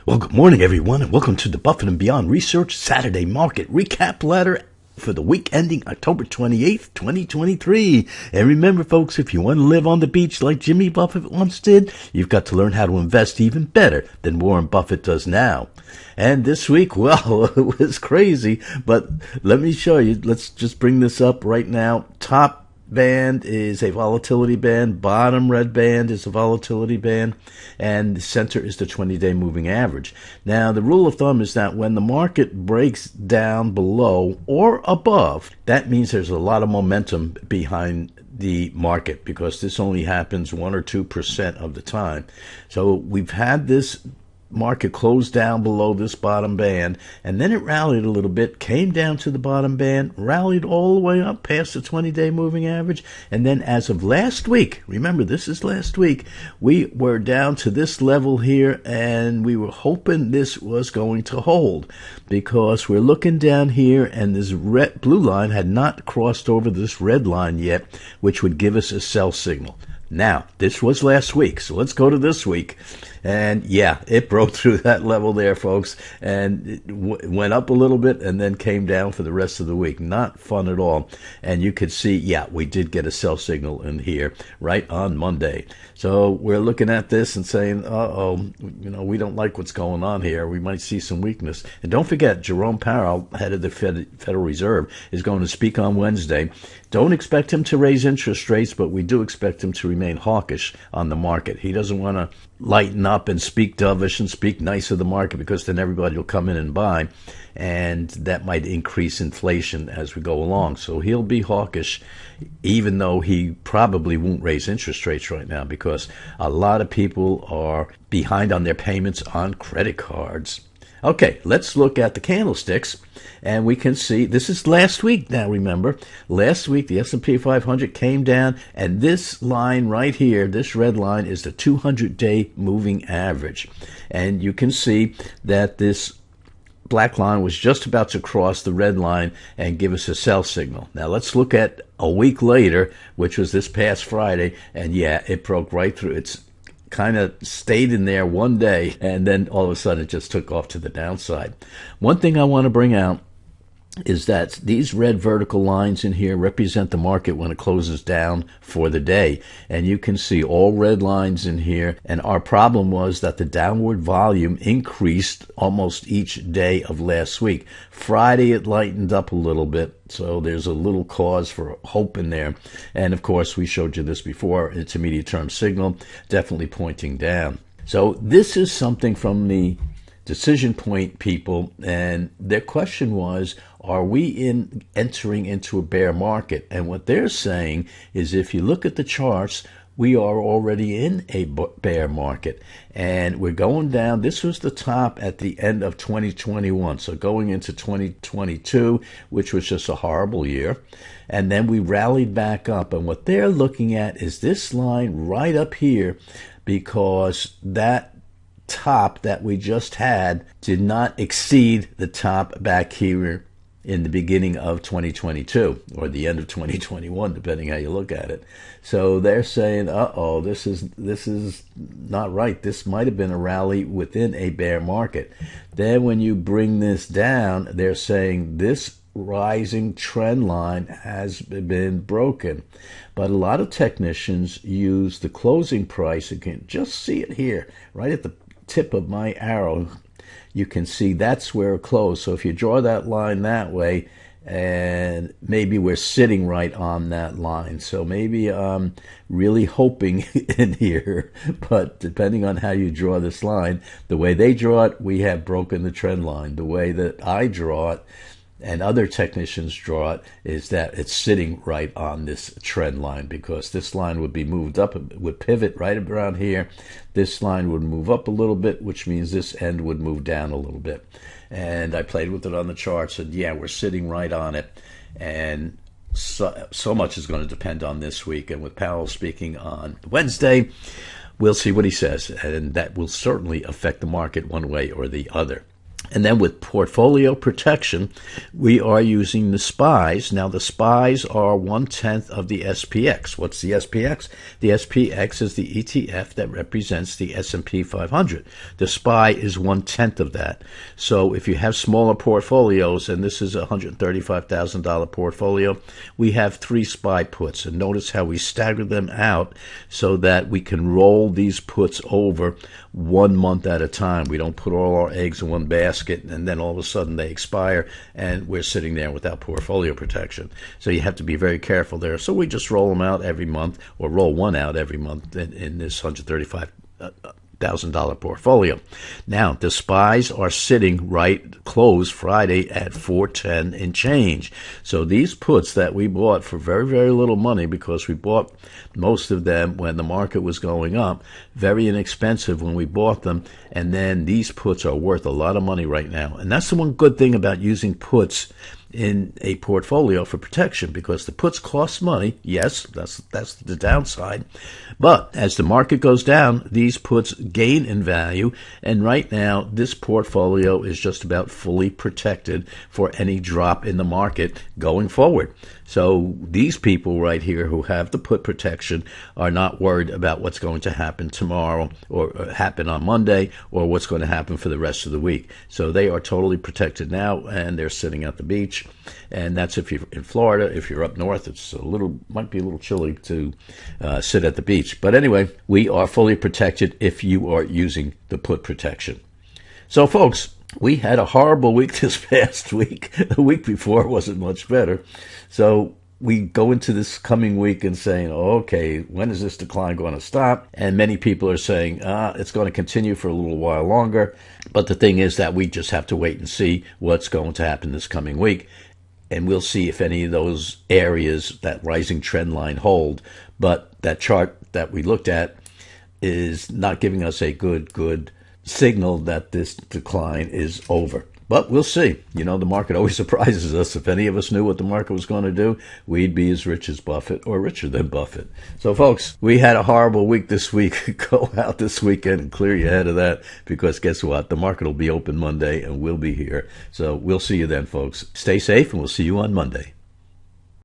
Well, good morning, everyone, and welcome to the Buffett and Beyond Research Saturday Market Recap Ladder for the week ending October 28th, 2023. And remember, folks, if you want to live on the beach like Jimmy Buffett once did, you've got to learn how to invest even better than Warren Buffett does now. And this week, well, it was crazy, but let me show you. Let's just bring this up right now. Top band is a volatility band, bottom red band is a volatility band, and the center is the 20-day moving average. Now, the rule of thumb is that when the market breaks down below or above, that means there's a lot of momentum behind the market, because this only happens 1 or 2% of the time. So we've had this market closed down below this bottom band, and then it rallied a little bit, came down to the bottom band, rallied all the way up past the 20-day moving average, and then as of last week, remember this is last week, we were down to this level here, and we were hoping this was going to hold, because we're looking down here and this blue line had not crossed over this red line yet, which would give us a sell signal. Now, this was last week, so let's go to this week. And yeah, it broke through that level there, folks, and it went up a little bit and then came down for the rest of the week. Not fun at all. And you could see, yeah, we did get a sell signal in here right on Monday. So we're looking at this and saying, we don't like what's going on here. We might see some weakness. And don't forget, Jerome Powell, head of the Federal Reserve, is going to speak on Wednesday. Don't expect him to raise interest rates, but we do expect him to remain hawkish on the market. He doesn't want to lighten up and speak dovish and speak nice of the market, because then everybody will come in and buy, and that might increase inflation as we go along. So he'll be hawkish, even though he probably won't raise interest rates right now, because a lot of people are behind on their payments on credit cards. Okay, let's look at the candlesticks, and we can see this is last week. Now, remember, last week the S&P 500 came down, and this line right here, this red line, is the 200-day moving average. And you can see that this black line was just about to cross the red line and give us a sell signal. Now, let's look at a week later, which was this past Friday, and yeah, it broke right through. It's kind of stayed in there one day, and then all of a sudden it just took off to the downside. One thing I want to bring out is that these red vertical lines in here represent the market when it closes down for the day. And you can see all red lines in here. And our problem was that the downward volume increased almost each day of last week. Friday, it lightened up a little bit. So there's a little cause for hope in there. And of course, we showed you this before. Intermediate term signal definitely pointing down. So this is something from the decision point people, and their question was, are we entering into a bear market? And what they're saying is, if you look at the charts, we are already in a bear market, and we're going down. This was the top at the end of 2021, so going into 2022, which was just a horrible year, and then we rallied back up. And what they're looking at is this line right up here, because that top that we just had did not exceed the top back here in the beginning of 2022 or the end of 2021, depending how you look at it. So they're saying, this is not right. This might have been a rally within a bear market. Then when you bring this down, they're saying this rising trend line has been broken. But a lot of technicians use the closing price. You can just see it here, right at the tip of my arrow. You can see that's where it closed. So if you draw that line that way, and maybe we're sitting right on that line. So maybe I'm really hoping in here, but depending on how you draw this line, the way they draw it, we have broken the trend line. The way that I draw it, and other technicians draw it, is that it's sitting right on this trend line, because this line would be moved up, would pivot right around here. This line would move up a little bit, which means this end would move down a little bit. And I played with it on the charts, and yeah, we're sitting right on it. And so much is going to depend on this week. And with Powell speaking on Wednesday, we'll see what he says, and that will certainly affect the market one way or the other. And then with portfolio protection, we are using the SPYs. Now, the SPYs are 1/10 of the SPX. What's the SPX? The SPX is the ETF that represents the S&P 500. The SPY is 1/10 of that. So if you have smaller portfolios, and this is a $135,000 portfolio, we have 3 SPY puts. And notice how we stagger them out so that we can roll these puts over 1 month at a time. We don't put all our eggs in one basket and then all of a sudden they expire and we're sitting there without portfolio protection. So you have to be very careful there. So we just roll them out every month, or roll one out every month in this $135,000 portfolio. Now, the SPYs are sitting right closed Friday at 410 and change. So these puts that we bought for very, very little money, because we bought most of them when the market was going up, very inexpensive when we bought them, and then these puts are worth a lot of money right now. And that's the one good thing about using puts in a portfolio for protection, because the puts cost money. Yes, that's the downside. But as the market goes down, these puts gain in value. And right now, this portfolio is just about fully protected for any drop in the market going forward. So these people right here who have the put protection are not worried about what's going to happen tomorrow or happen on Monday or what's going to happen for the rest of the week. So they are totally protected now, and they're sitting at the beach. And that's if you're in Florida. If you're up north, it's might be a little chilly to sit at the beach. But anyway, we are fully protected if you are using the put protection. So folks, we had a horrible week this past week. The week before wasn't much better. So we go into this coming week and saying, okay, when is this decline going to stop? And many people are saying, it's going to continue for a little while longer. But the thing is that we just have to wait and see what's going to happen this coming week. And we'll see if any of those areas, that rising trend line, hold. But that chart that we looked at is not giving us a good signal that this decline is over. But we'll see. You know, the market always surprises us. If any of us knew what the market was going to do, we'd be as rich as Buffett or richer than Buffett. So, folks, we had a horrible week this week. Go out this weekend and clear your head of that, because guess what? The market will be open Monday and we'll be here. So we'll see you then, folks. Stay safe, and we'll see you on Monday.